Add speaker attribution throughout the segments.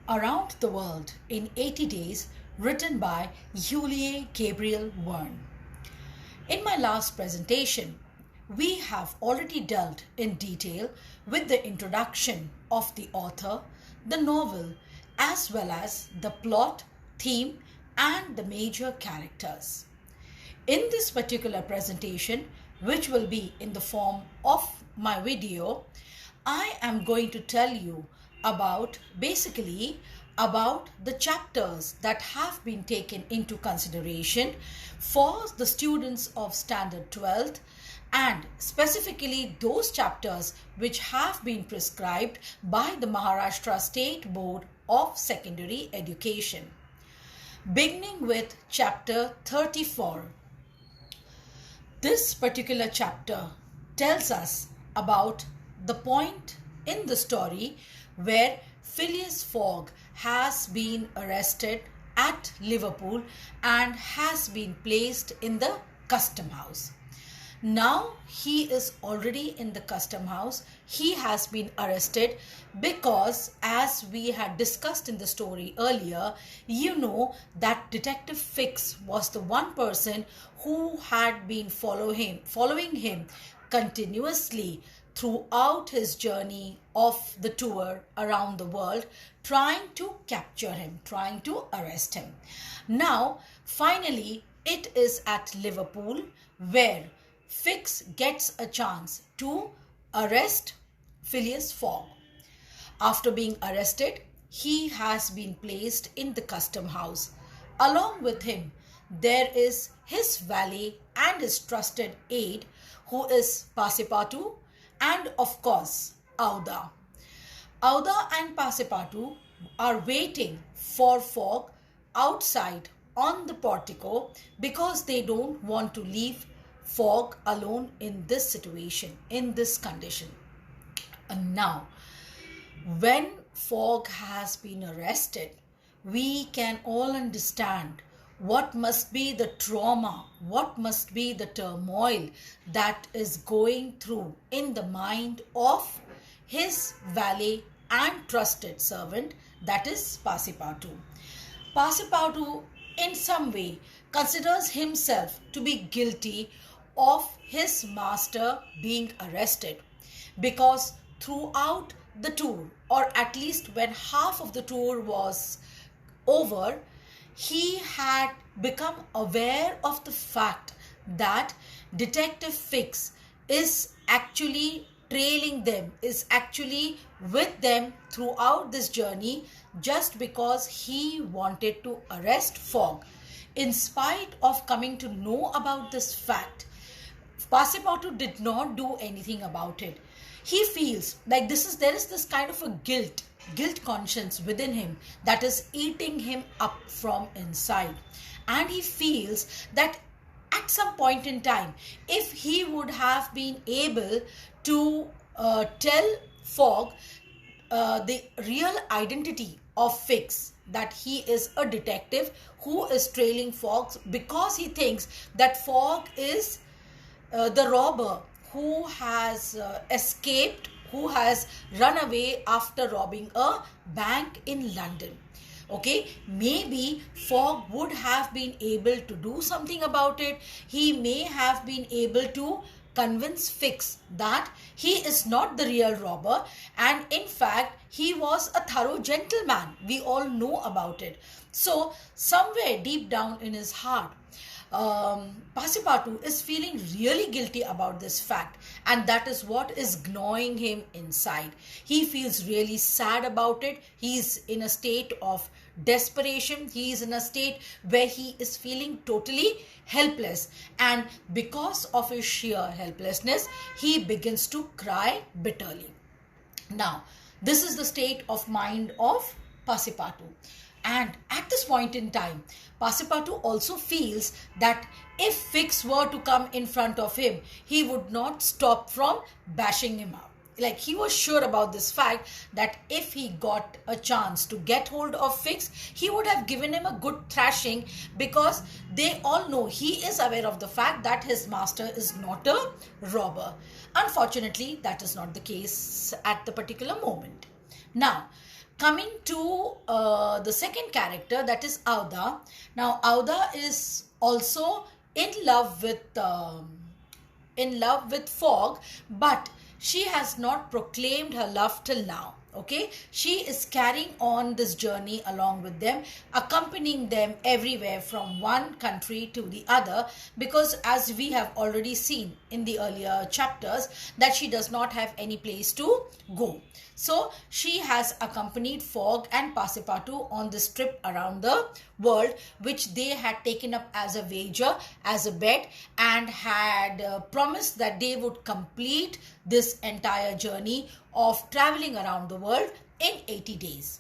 Speaker 1: Around the World in 80 Days, written by Jules Gabriel Verne. In my last presentation, we have already dealt in detail with the introduction of the author, the novel, as well as the plot, theme, and the major characters. In this particular presentation, which will be in the form of my video, I am going to tell you about the chapters that have been taken into consideration for the students of standard 12th, and specifically those chapters which have been prescribed by the Maharashtra State Board of Secondary Education. Beginning with chapter 34. This particular chapter tells us about the point in the story where Phileas Fogg has been arrested at Liverpool and has been placed in the custom house. Now he is already in the custom house. He has been arrested because, as we had discussed in the story earlier, you know that Detective Fix was the one person who had been following him continuously throughout his journey of the tour around the world, trying to capture him, trying to arrest him. Now, finally, it is at Liverpool where Fix gets a chance to arrest Phileas Fogg. After being arrested, he has been placed in the custom house. Along with him, there is his valet and his trusted aide, who is Pasipatu, and of course, Auda. Auda and Pasipatu are waiting for Fogg outside on the portico because they don't want to leave Fogg alone in this situation, in this condition. And now, when Fogg has been arrested, we can all understand what must be the trauma, what must be the turmoil that is going through in the mind of his valet and trusted servant, that is Pasipatu. Pasipatu in some way considers himself to be guilty of his master being arrested, because throughout the tour, or at least when half of the tour was over, he had become aware of the fact that Detective Fix is actually trailing them, is actually with them throughout this journey just because he wanted to arrest Fogg. In spite of coming to know about this fact, Pasipatu did not do anything about it. He feels like there is this kind of a guilt conscience within him that is eating him up from inside. And he feels that at some point in time, if he would have been able to tell Fogg the real identity of Fix, that he is a detective who is trailing Fogg because he thinks that Fogg is the robber who has escaped, who has run away after robbing a bank in London. Okay, maybe Fogg would have been able to do something about it. He may have been able to convince Fix that he is not the real robber, and in fact he was a thorough gentleman. We all know about it. So somewhere deep down in his heart, Pasipatu is feeling really guilty about this fact, and that is what is gnawing him inside. He feels really sad about it. He is in a state of desperation. He is in a state where he is feeling totally helpless, and because of his sheer helplessness, he begins to cry bitterly. Now, this is the state of mind of Pasipatu. And at this point in time, Pasipatu also feels that if Fix were to come in front of him, he would not stop from bashing him up. Like, he was sure about this fact that if he got a chance to get hold of Fix, he would have given him a good thrashing, because they all know, he is aware of the fact that his master is not a robber. Unfortunately, that is not the case at the particular moment. Now, coming to the second character, that is Auda. Now Auda is also in love with Fog, but she has not proclaimed her love till now. Okay, she is carrying on this journey along with them, accompanying them everywhere from one country to the other, because as we have already seen in the earlier chapters that she does not have any place to go. So she has accompanied Fog and Pasipatu on this trip around the world, which they had taken up as a wager, as a bet, and had promised that they would complete this entire journey of traveling around the world in 80 days.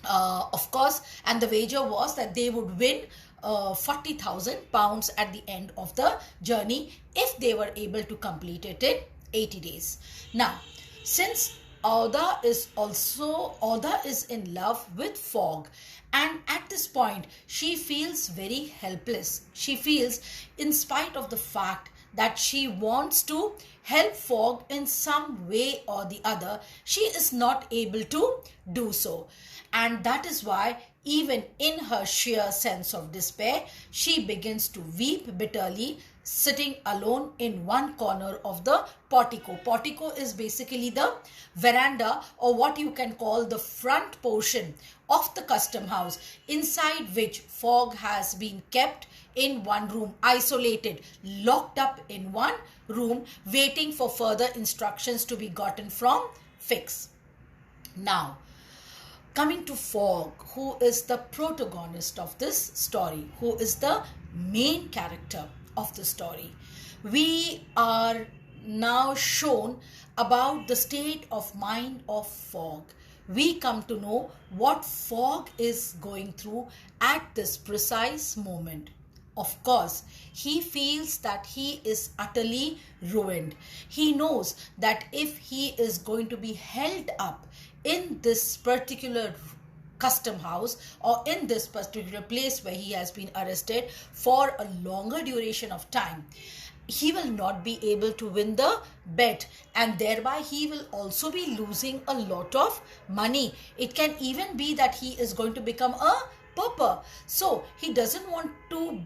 Speaker 1: Of course, and the wager was that they would win £40,000 at the end of the journey if they were able to complete it in 80 days. Now, since Auda is in love with Fog, and at this point she feels very helpless. She feels, in spite of the fact that she wants to help Fog in some way or the other, she is not able to do so. And that is why, even in her sheer sense of despair, she begins to weep bitterly, sitting alone in one corner of the portico. Portico is basically the veranda, or what you can call the front portion of the custom house, inside which Fog has been kept in one room, isolated, locked up in one room, waiting for further instructions to be gotten from Fix. Now, coming to Fog, who is the protagonist of this story, who is the main character of the story, we are now shown about the state of mind of Fog. We come to know what Fog is going through at this precise moment. Of course, he feels that he is utterly ruined. He knows that if he is going to be held up in this particular custom house, or in this particular place where he has been arrested for a longer duration of time, he will not be able to win the bet, and thereby he will also be losing a lot of money. It can even be that he is going to become a pauper. So he doesn't want to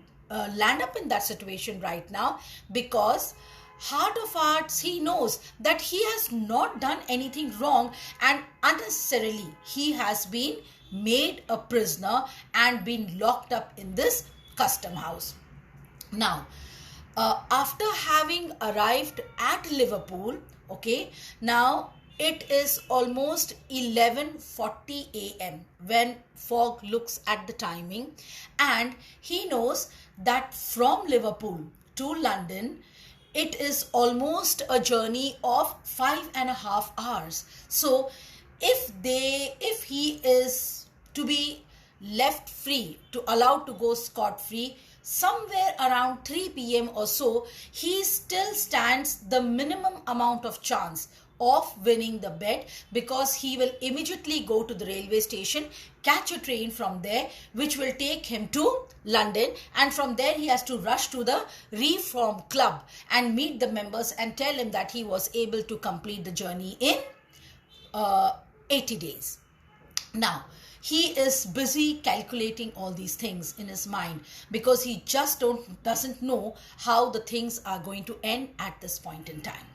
Speaker 1: land up in that situation right now, because heart of hearts he knows that he has not done anything wrong, and unnecessarily he has been made a prisoner and been locked up in this custom house. Now, after having arrived at Liverpool, okay, now it is almost 11:40 a.m. when Fog looks at the timing, and he knows that from Liverpool to London, it is almost a journey of 5.5 hours. So if he is to be left free, to allowed to go scot-free, somewhere around 3 p.m. or so, he still stands the minimum amount of chance of winning the bet, because he will immediately go to the railway station, catch a train from there which will take him to London, and from there he has to rush to the Reform Club and meet the members and tell him that he was able to complete the journey in 80 days. Now, he is busy calculating all these things in his mind, because he just doesn't know how the things are going to end at this point in time.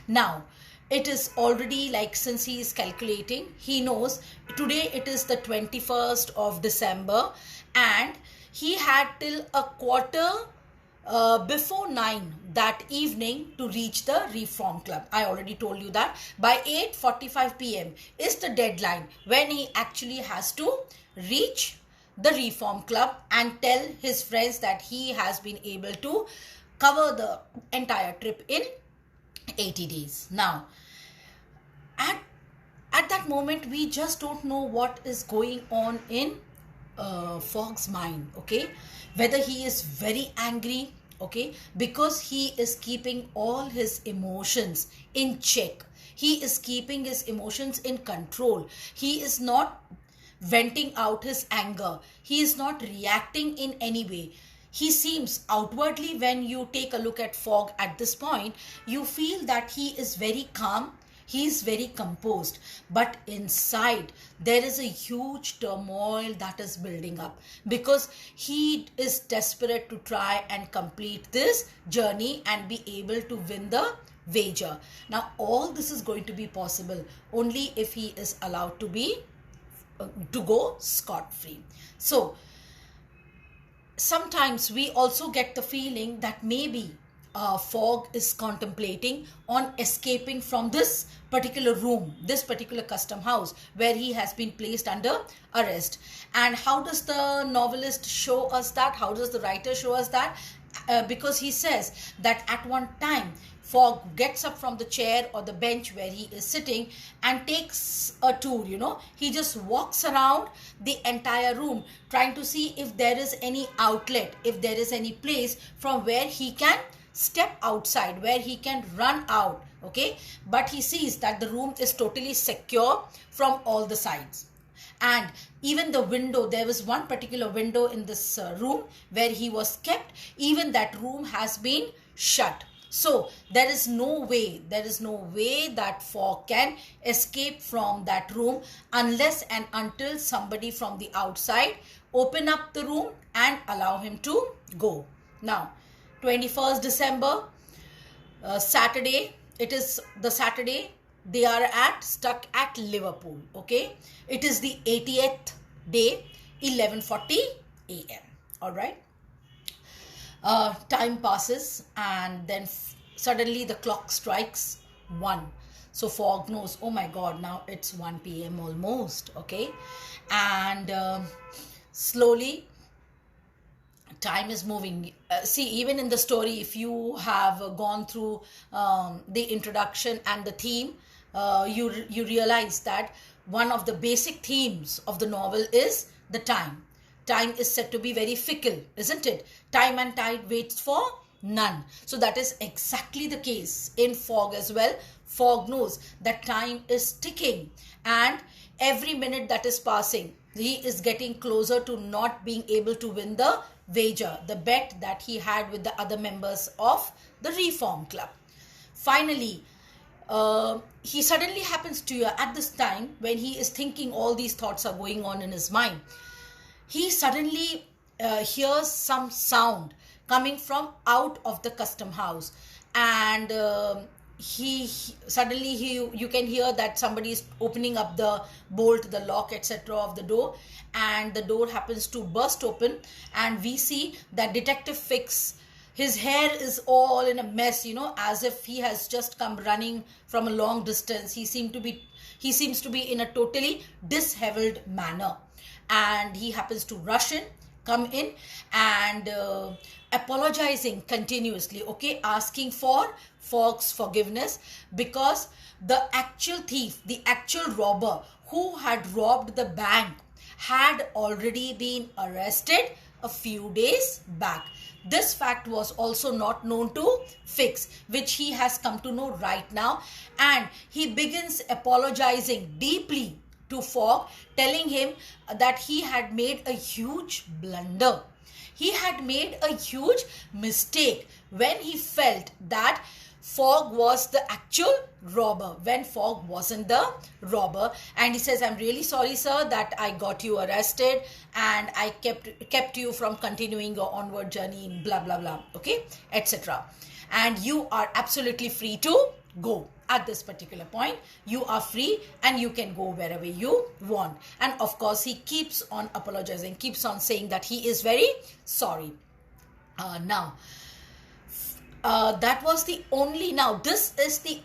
Speaker 1: Now, it is already, like, since he is calculating, he knows today it is the 21st of December, and he had till a quarter before 9 that evening to reach the Reform Club. I already told you that by 8:45 p.m. is the deadline when he actually has to reach the Reform Club and tell his friends that he has been able to cover the entire trip in 80 days. Now, at that moment, we just don't know what is going on in Fog's mind, okay? Whether he is very angry, okay, because he is keeping all his emotions in check. He is keeping his emotions in control. He is not venting out his anger. He is not reacting in any way. He seems outwardly, when you take a look at Fog at this point, you feel that he is very calm, He's very composed, but inside there is a huge turmoil that is building up because he is desperate to try and complete this journey and be able to win the wager. Now, all this is going to be possible only if he is allowed to go scot-free. So, sometimes we also get the feeling that maybe Fogg is contemplating on escaping from this particular room, this particular custom house where he has been placed under arrest. And how does the novelist show us that? How does the writer show us that? Because he says that at one time Fogg gets up from the chair or the bench where he is sitting and takes a tour, He just walks around the entire room trying to see if there is any outlet, if there is any place from where he can step outside, where he can run out, okay? But he sees that the room is totally secure from all the sides. And even the window, there was one particular window in this room where he was kept, even that room has been shut. So there is no way that Fogg can escape from that room unless and until somebody from the outside open up the room and allow him to go. Now, 21st December, Saturday, it is the Saturday they are stuck at Liverpool, okay? It is the 80th day, 11:40 a.m. All right. Time passes and then suddenly the clock strikes 1. So Fogg knows, oh my God, now it's 1 p.m. almost, okay? And slowly time is moving. See, even in the story, if you have gone through the introduction and the theme, you realize that one of the basic themes of the novel is the time. Time is said to be very fickle, isn't it? Time and tide waits for none. So that is exactly the case in Fogg as well. Fogg knows that time is ticking and every minute that is passing, he is getting closer to not being able to win the wager, the bet that he had with the other members of the Reform Club. Finally, he suddenly happens to, at this time when he is thinking all these thoughts are going on in his mind, he suddenly hears some sound coming from out of the custom house, and you can hear that somebody is opening up the bolt, the lock, etc. of the door, and the door happens to burst open, and we see that Detective Fix, his hair is all in a mess, as if he has just come running from a long distance. He seems to be in a totally disheveled manner. And he happens to come in and apologizing continuously, okay, asking for Fogg's forgiveness because the actual thief, the actual robber who had robbed the bank had already been arrested a few days back. This fact was also not known to Fix, which he has come to know right now, and he begins apologizing deeply to Fogg, telling him that he had made a huge blunder. He had made a huge mistake when he felt that Fogg was the actual robber, when Fogg wasn't the robber. And he says, I'm really sorry, sir, that I got you arrested and I kept you from continuing your onward journey in blah, blah, blah, okay, etc. And you are absolutely free to go. At this particular point, you are free and you can go wherever you want. And of course, he keeps on apologizing, keeps on saying that he is very sorry. This is the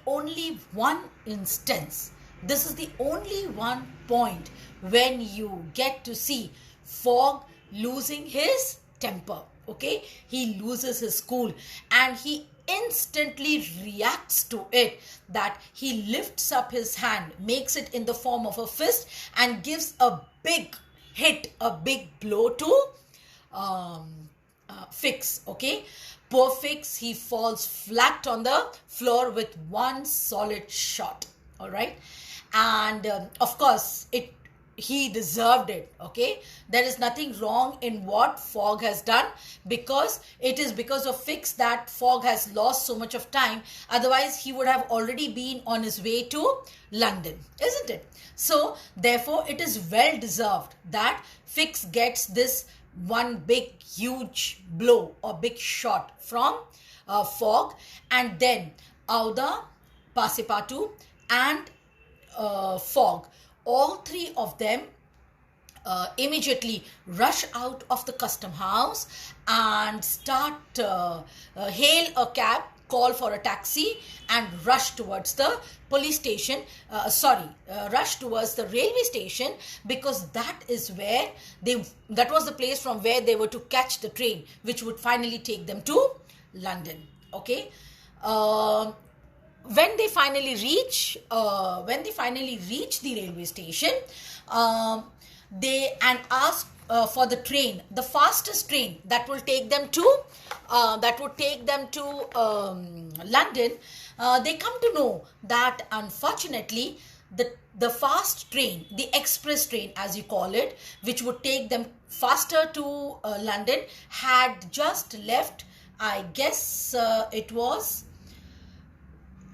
Speaker 1: only one instance. This is the only one point when you get to see Fogg losing his temper. Okay, he loses his cool and he instantly reacts to it, that he lifts up his hand, makes it in the form of a fist and gives a big hit, a big blow to Fix, okay. Poor Fix, he falls flat on the floor with one solid shot, all right. And of course, it he deserved it. Okay, there is nothing wrong in what Fogg has done, because it is because of Fix that Fogg has lost so much of time. Otherwise he would have already been on his way to London, isn't it? So therefore it is well deserved that Fix gets this one big huge blow or big shot from Fogg. And then Auda, Pasipatu and Fogg, all three of them immediately rush out of the custom house and start hail a cab, call for a taxi and rush towards the police station, rush towards the railway station, because that was the place from where they were to catch the train which would finally take them to London. Okay, when they finally reach the railway station, they ask for the train, the fastest train that will take them to London. They come to know that unfortunately the fast train, the express train as you call it, which would take them faster to London, had just left. I guess it was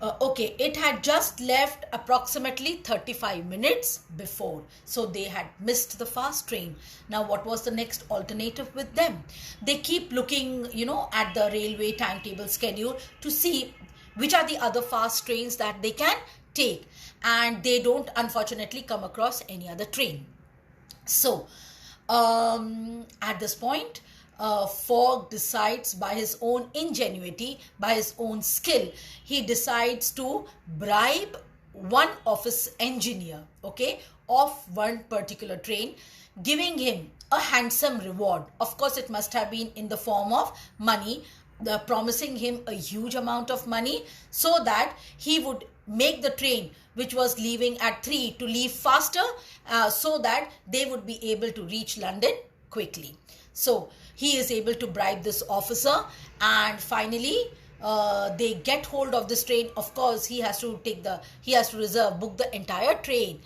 Speaker 1: it had just left approximately 35 minutes before. So they had missed the fast train. Now what was the next alternative with them? They keep looking, at the railway timetable schedule to see which are the other fast trains that they can take. And they don't unfortunately come across any other train. So at this point, Fogg decides, by his own ingenuity, by his own skill, he decides to bribe one of his engineer, of one particular train, giving him a handsome reward. Of course, it must have been in the form of money, promising him a huge amount of money so that he would make the train which was leaving at 3 to leave faster, so that they would be able to reach London quickly. So he is able to bribe this officer, and finally they get hold of this train. Of course, he has to book the entire train,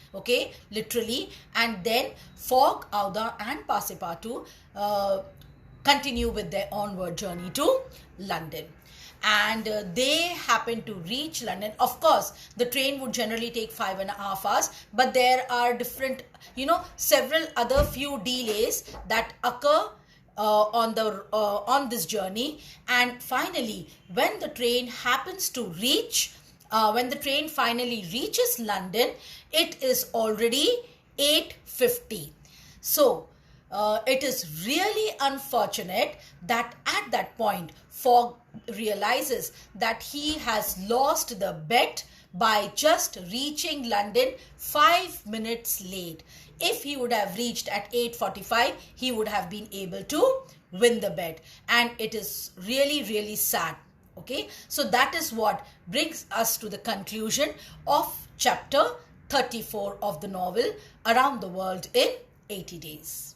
Speaker 1: literally. And then Fogg, Auda and Pasipatu continue with their onward journey to London. And they happen to reach London. Of course, the train would generally take 5.5 hours, but there are different, several other few delays that occur on this journey. And finally, when the train finally reaches London, it is already 8:50. So it is really unfortunate that at that point Fogg realizes that he has lost the bet by just reaching London 5 minutes late. If he would have reached at 8:45, he would have been able to win the bet. And it is really, really sad. So that is what brings us to the conclusion of chapter 34 of the novel Around the World in 80 Days.